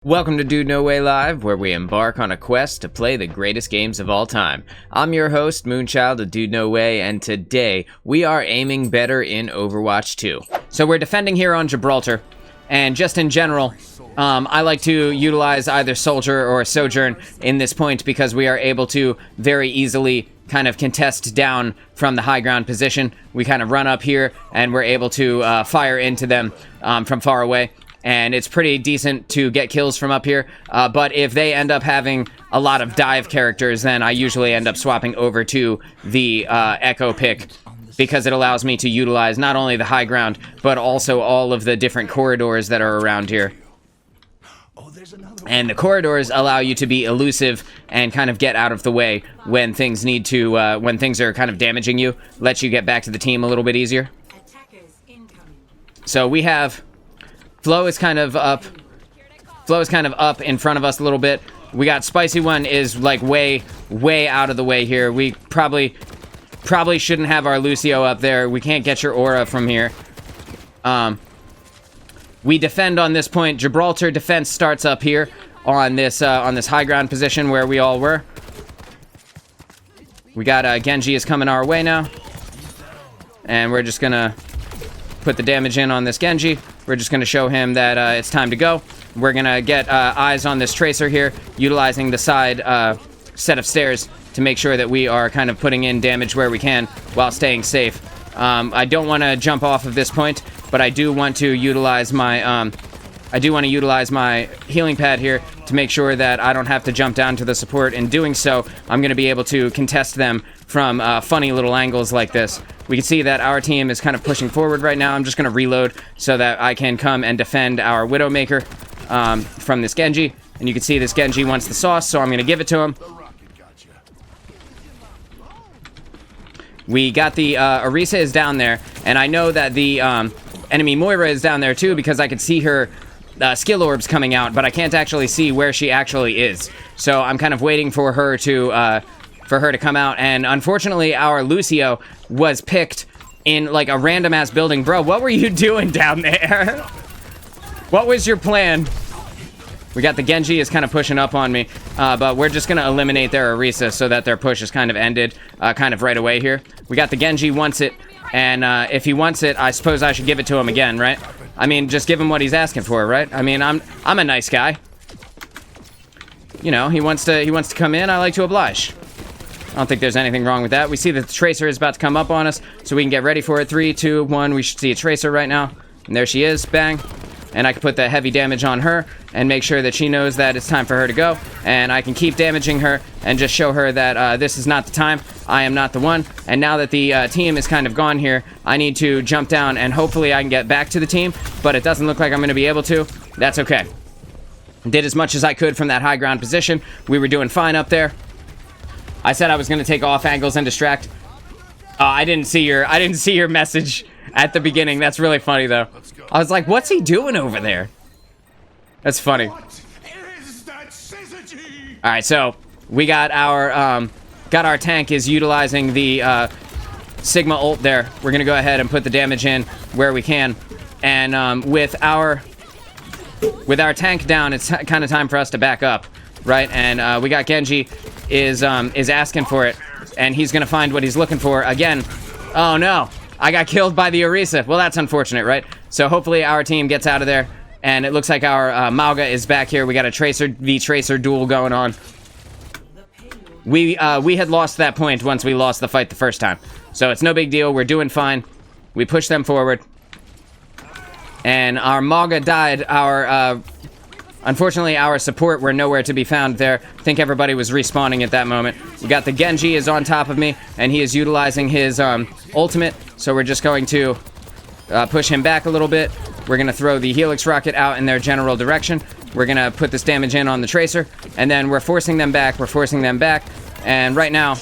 Welcome to DudeNoWay Live, where we embark on a quest to play the greatest games of all time. I'm your host, Moonchild of DudeNoWay, and today we are aiming better in Overwatch 2. So we're defending here on Jalter, and just in general, I like to utilize either Soldier or Sojourn in this point because we are able to very easily kind of contest down from the high ground position. We kind of run up here, and we're able to fire into them from far away. And it's pretty decent to get kills from up here, but if they end up having a lot of dive characters, then I usually end up swapping over to the Echo pick, because it allows me to utilize not only the high ground, but also all of the different corridors that are around here. And the corridors allow you to be elusive and kind of get out of the way when things need to, when things are kind of damaging you, lets you get back to the team a little bit easier. So we have... Flow is kind of up in front of us a little bit. We got Spicy One is like way out of the way here. We probably shouldn't have our Lucio up there. We can't get your aura from here. We defend on this point. Gibraltar defense starts up here on this high ground position where we all were. We got Genji is coming our way now. And we're just gonna put the damage in on this Genji. We're just going to show him that it's time to go. We're going to get eyes on this Tracer here, utilizing the side set of stairs to make sure that we are kind of putting in damage where we can while staying safe. I don't want to jump off of this point, but I do want to utilize my healing pad here to make sure that I don't have to jump down to the support. In doing so, I'm going to be able to contest them from funny little angles like this. We can see that our team is kind of pushing forward right now. I'm just going to reload so that I can come and defend our Widowmaker from this Genji. And you can see this Genji wants the sauce, so I'm going to give it to him. We got the Orisa is down there, and I know that the enemy Moira is down there too because I could see her skill orbs coming out, but I can't actually see where she actually is. So I'm kind of waiting for her to come out, and unfortunately our Lucio was picked in like a random ass building. Bro, what were you doing down there? What was your plan? We got the Genji is kind of pushing up on me, but we're just gonna eliminate their Orisa so that their push is kind of ended kind of right away here. We got the Genji wants it, and if he wants it, I suppose I should give it to him again, right? I mean, just give him what he's asking for, right? I mean, I'm a nice guy. You know, he wants to come in, I like to oblige. I don't think there's anything wrong with that. We see that the Tracer is about to come up on us, so we can get ready for it. 3, 2, 1. We should see a Tracer right now. And there she is. Bang. And I can put the heavy damage on her and make sure that she knows that it's time for her to go. And I can keep damaging her and just show her that this is not the time. I am not the one. And now that the team is kind of gone here, I need to jump down and hopefully I can get back to the team. But it doesn't look like I'm going to be able to. That's okay. Did as much as I could from that high ground position. We were doing fine up there. I said I was going to take off angles and distract. I didn't see your message at the beginning. That's really funny though. I was like, what's he doing over there? That's funny. All right, so we got our tank is utilizing the Sigma ult there. We're going to go ahead and put the damage in where we can. And with our tank down, it's kind of time for us to back up, right? And we got Genji is asking for it, and he's gonna find what he's looking for again. Oh no, I got killed by the Orisa. Well, that's unfortunate, right? So hopefully our team gets out of there, and it looks like our Mauga is back here. We got a Tracer v Tracer duel going on. We had lost that point once we lost the fight the first time, so it's no big deal. We're doing fine. We push them forward, and our Mauga died. Unfortunately, our support were nowhere to be found there. I think everybody was respawning at that moment. We got the Genji is on top of me, and he is utilizing his ultimate, so we're just going to push him back a little bit. We're going to throw the Helix rocket out in their general direction. We're going to put this damage in on the Tracer, and then we're forcing them back. And right now,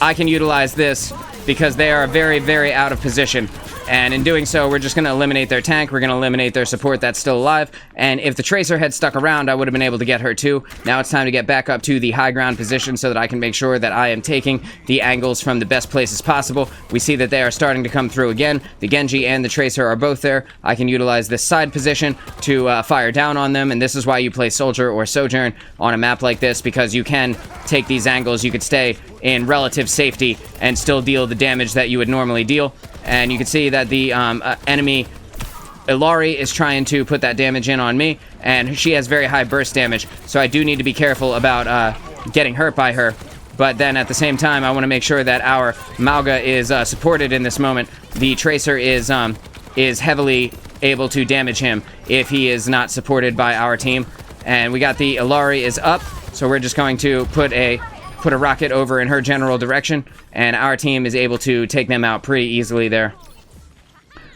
I can utilize this because they are very, very out of position. And in doing so, we're just going to eliminate their tank. We're going to eliminate their support that's still alive. And if the Tracer had stuck around, I would have been able to get her too. Now it's time to get back up to the high ground position so that I can make sure that I am taking the angles from the best places possible. We see that they are starting to come through again. The Genji and the Tracer are both there. I can utilize this side position to fire down on them. And this is why you play Soldier or Sojourn on a map like this, because you can take these angles. You could stay in relative safety and still deal the damage that you would normally deal. And you can see that the enemy Ilari is trying to put that damage in on me, and she has very high burst damage, so I do need to be careful about getting hurt by her. But then at the same time, I want to make sure that our Mauga is supported in this moment. The Tracer is heavily able to damage him if he is not supported by our team. And we got the Ilari is up, so we're just going to put a rocket over in her general direction, and our team is able to take them out pretty easily there.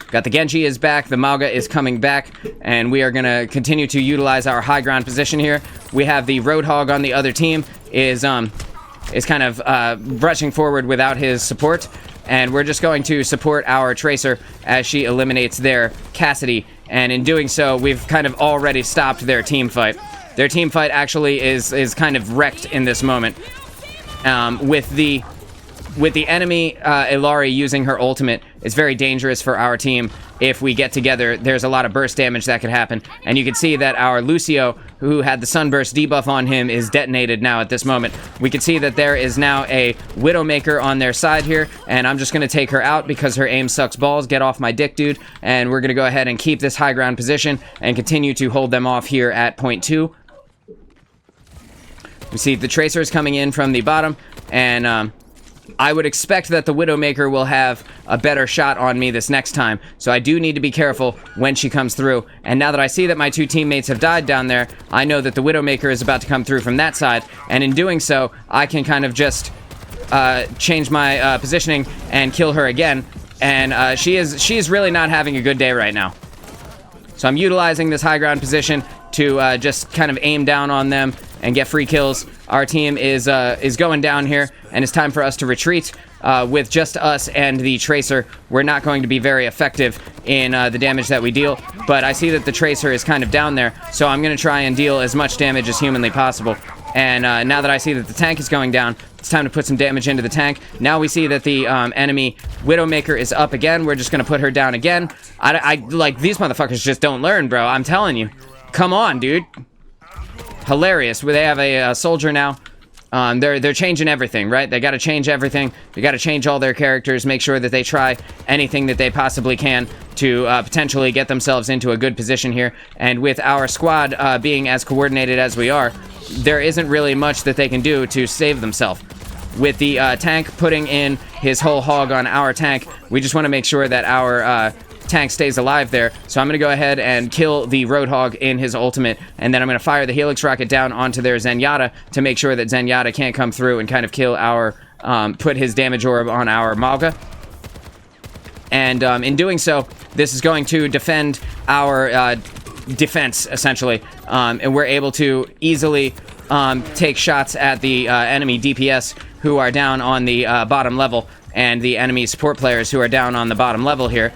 Got the Genji is back, the Mauga is coming back, and we are going to continue to utilize our high ground position here. We have the Roadhog on the other team is kind of rushing forward without his support, and we're just going to support our Tracer as she eliminates their Cassidy, and in doing so, we've kind of already stopped their team fight. Their team fight actually is kind of wrecked in this moment. With the enemy Ilari using her ultimate, it's very dangerous for our team. If we get together, there's a lot of burst damage that could happen. And you can see that our Lucio, who had the sunburst debuff on him, is detonated now at this moment. We can see that there is now a Widowmaker on their side here, and I'm just going to take her out because her aim sucks balls. Get off my dick, dude. And we're going to go ahead and keep this high ground position and continue to hold them off here at point 2. We see the Tracers coming in from the bottom, and I would expect that the Widowmaker will have a better shot on me this next time, so I do need to be careful when she comes through. And now that I see that my 2 teammates have died down there, I know that the Widowmaker is about to come through from that side, and in doing so, I can kind of just change my positioning and kill her again. And she is really not having a good day right now. So I'm utilizing this high ground position to just kind of aim down on them and get free kills. Our team is going down here, and it's time for us to retreat. With just us and the Tracer, we're not going to be very effective in the damage that we deal, but I see that the Tracer is kind of down there, so I'm going to try and deal as much damage as humanly possible. And now that I see that the tank is going down, it's time to put some damage into the tank. Now we see that the enemy Widowmaker is up again. We're just going to put her down again. I like, these motherfuckers just don't learn, bro. I'm telling you. Come on, dude. Hilarious. They have a soldier now. They're changing everything, right? They got to change everything. They got to change all their characters, make sure that they try anything that they possibly can to potentially get themselves into a good position here. And with our squad being as coordinated as we are, there isn't really much that they can do to save themselves. With the tank putting in his whole hog on our tank, we just want to make sure that our tank stays alive there. So I'm going to go ahead and kill the Roadhog in his ultimate, and then I'm going to fire the Helix Rocket down onto their Zenyatta to make sure that Zenyatta can't come through and kind of kill our, put his damage orb on our Mauga. And in doing so, this is going to defend our defense, essentially. And we're able to easily take shots at the enemy DPS who are down on the bottom level, and the enemy support players who are down on the bottom level here.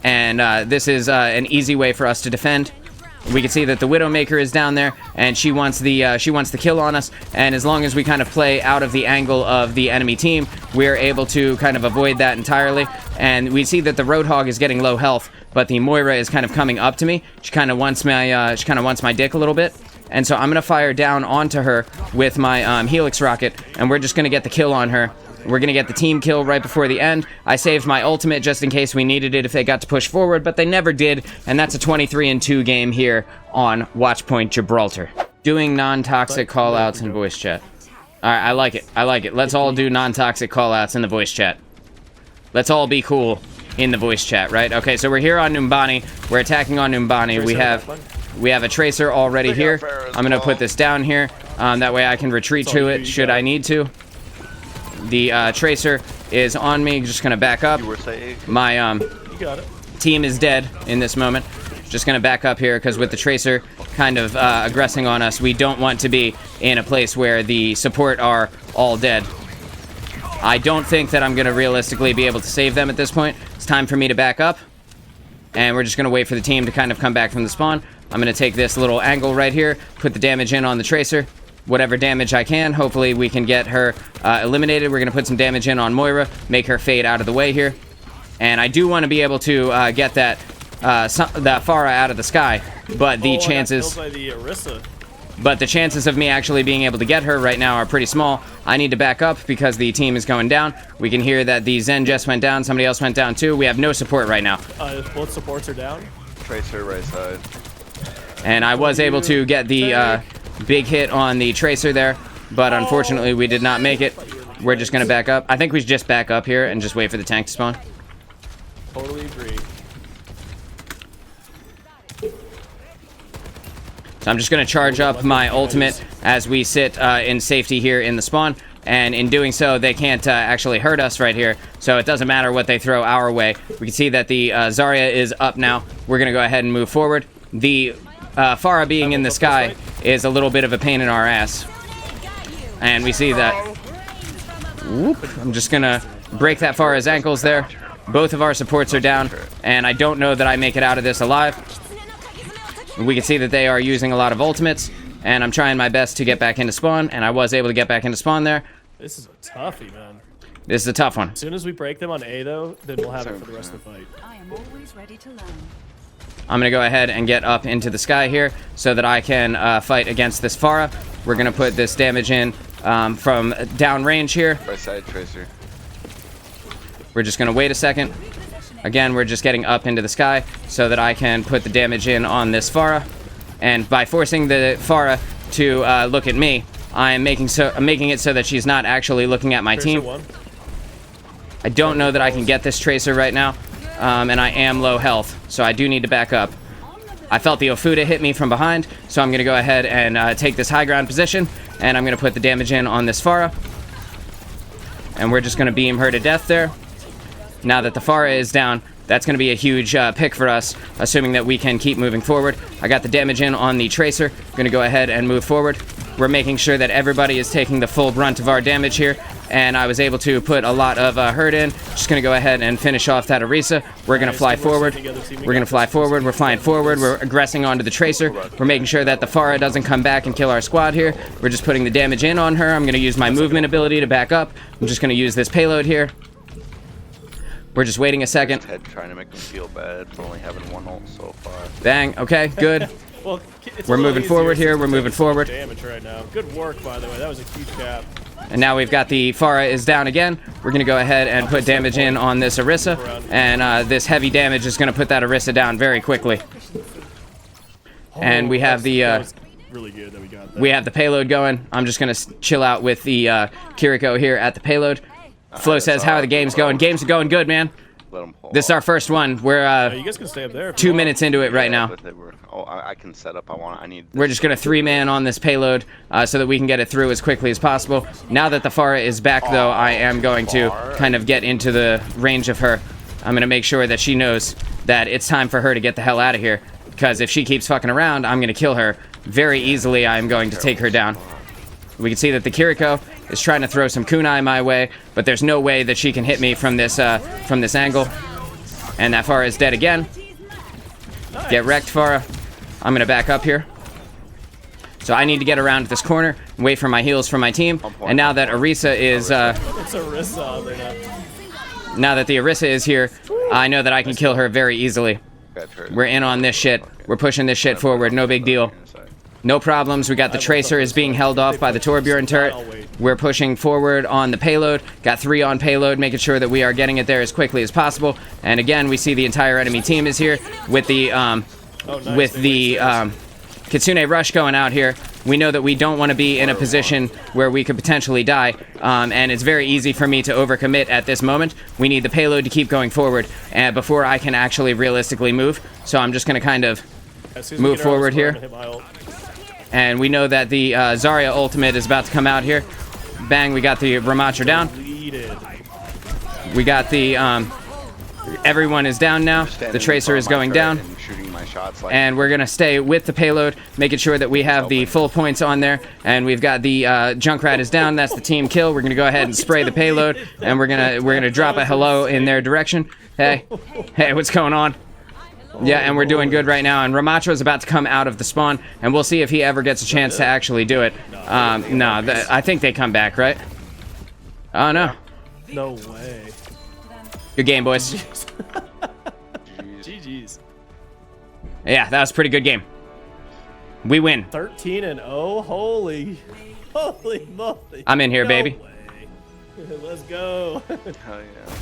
And this is an easy way for us to defend. We can see that the Widowmaker is down there, and she wants the kill on us. And as long as we kind of play out of the angle of the enemy team, we're able to kind of avoid that entirely. And we see that the Roadhog is getting low health, but the Moira is kind of coming up to me. She kind of wants my dick a little bit. And so I'm gonna fire down onto her with my Helix Rocket, and we're just gonna get the kill on her. We're going to get the team kill right before the end. I saved my ultimate just in case we needed it if they got to push forward, but they never did, and that's a 23-2 game here on Watchpoint Gibraltar. Doing non-toxic callouts in voice chat. Alright, I like it. I like it. Let's all do non-toxic callouts in the voice chat. Let's all be cool in the voice chat, right? Okay, so we're here on Numbani. We're attacking on Numbani. We have a Tracer already here. I'm going to put this down here. That way I can retreat to it should I need to. The Tracer is on me, just gonna back up. My team is dead in this moment. Just gonna back up here because with the Tracer kind of aggressing on us, we don't want to be in a place where the support are all dead. I don't think that I'm gonna realistically be able to save them at this point. It's time for me to back up. And we're just going to wait for the team to kind of come back from the spawn. I'm going to take this little angle right here, put the damage in on the Tracer. Whatever damage I can. Hopefully we can get her eliminated. We're going to put some damage in on Moira, make her fade out of the way here. And I do want to be able to get that Pharah out of the sky, but the chances... by the Orisa. But the chances of me actually being able to get her right now are pretty small. I need to back up because the team is going down. We can hear that the Zen just went down. Somebody else went down too. We have no support right now. Both supports are down. Tracer right side. And I was able to get the big hit on the Tracer there, but unfortunately we did not make it. We're just going to back up. I think we should just back up here and just wait for the tank to spawn. Totally agree. So I'm just going to charge up my ultimate as we sit in safety here in the spawn. And in doing so, they can't actually hurt us right here. So it doesn't matter what they throw our way. We can see that the Zarya is up now. We're going to go ahead and move forward. The Pharah being in the sky is a little bit of a pain in our ass. And we see that. Whoop. I'm just going to break that Pharah's ankles there. Both of our supports are down. And I don't know that I make it out of this alive. We can see that they are using a lot of ultimates. And I'm trying my best to get back into spawn. And I was able to get back into spawn there. This is a toughie, man. This is a tough one. As soon as we break them on A, though, then we'll have it for the rest of the fight. I am always ready to learn. I'm going to go ahead and get up into the sky here so that I can fight against this Pharah. We're going to put this damage in from downrange here. Right side Tracer. We're just going to wait a second. Again, we're just getting up into the sky so that I can put the damage in on this Pharah. And by forcing the Pharah to look at me, I'm making it so that she's not actually looking at my team. I don't know that I can get this Tracer right now. And I am low health, so I do need to back up. I felt the Ofuda hit me from behind, so I'm going to go ahead and take this high ground position, and I'm going to put the damage in on this Pharah. And we're just going to beam her to death there. Now that the Pharah is down, that's going to be a huge pick for us, assuming that we can keep moving forward. I got the damage in on the Tracer. Going to go ahead and move forward. We're making sure that everybody is taking the full brunt of our damage here. And I was able to put a lot of hurt in. Just going to go ahead and finish off that Orisa. We're going to fly forward. We're going to fly forward. We're flying forward. We're aggressing onto the Tracer. We're making sure that the Pharah doesn't come back and kill our squad here. We're just putting the damage in on her. I'm going to use my movement ability to back up. I'm just going to use this payload here. We're just waiting a second. Head trying to make them feel bad for only having one ult so far. Bang. Okay, good. Well, we're moving forward here. We're moving forward. Damage right now. Good work, by the way. That was a huge cap. And now we've got the Pharah is down again. We're going to go ahead and put damage in on this Orisa. And this heavy damage is going to put that Orisa down very quickly. And we have the really good that we got that. We have the payload going. I'm just going to chill out with the Kiriko here at the payload. Flo says, how are the games going? Games are going good, man. This is our first one. We're you guys can stay up there 2 minutes into it right now. I can set up. I need. We're just going to 3-man on this payload so that we can get it through as quickly as possible. Now that the Pharah is back, though, I am going to kind of get into the range of her. I'm going to make sure that she knows that it's time for her to get the hell out of here. Because if she keeps fucking around, I'm going to kill her. Very easily, I'm going to take her down. We can see that the Kiriko is trying to throw some kunai my way, but there's no way that she can hit me from this angle. And that Pharah is dead again. Get wrecked, Pharah. I'm going to back up here. So I need to get around this corner and wait for my heals from my team. And now that Orisa is... It's Orisa there now that the Orisa is here, I know that I can kill her very easily. We're in on this shit. We're pushing this shit forward. No big deal. No problems. We got the Tracer is being held off by the Torbjorn turret. We're pushing forward on the payload. Got 3 on payload, making sure that we are getting it there as quickly as possible. And again, we see the entire enemy team is here with the Kitsune Rush going out here. We know that we don't want to be in a position where we could potentially die, and it's very easy for me to overcommit at this moment. We need the payload to keep going forward before I can actually realistically move. So I'm just going to kind of move forward here. And we know that the Zarya ultimate is about to come out here. Bang, we got the Ramatra down. We got the... everyone is down now. The Tracer is going down. shots. Like, and we're gonna stay with the payload, making sure that we have the full points on there. And we've got the Junkrat is down. That's the team kill. We're gonna go ahead and spray the payload, and we're gonna drop a hello in their direction. Hey, what's going on? Yeah, and we're doing good right now. And Ramacho is about to come out of the spawn, and we'll see if he ever gets a chance to actually do it. I think they come back, right? Oh no. No way. Good game, boys. GG's. Yeah, that was a pretty good game. We win. 13-0. Holy moly. I'm in here, No baby. way. Let's go. hell yeah.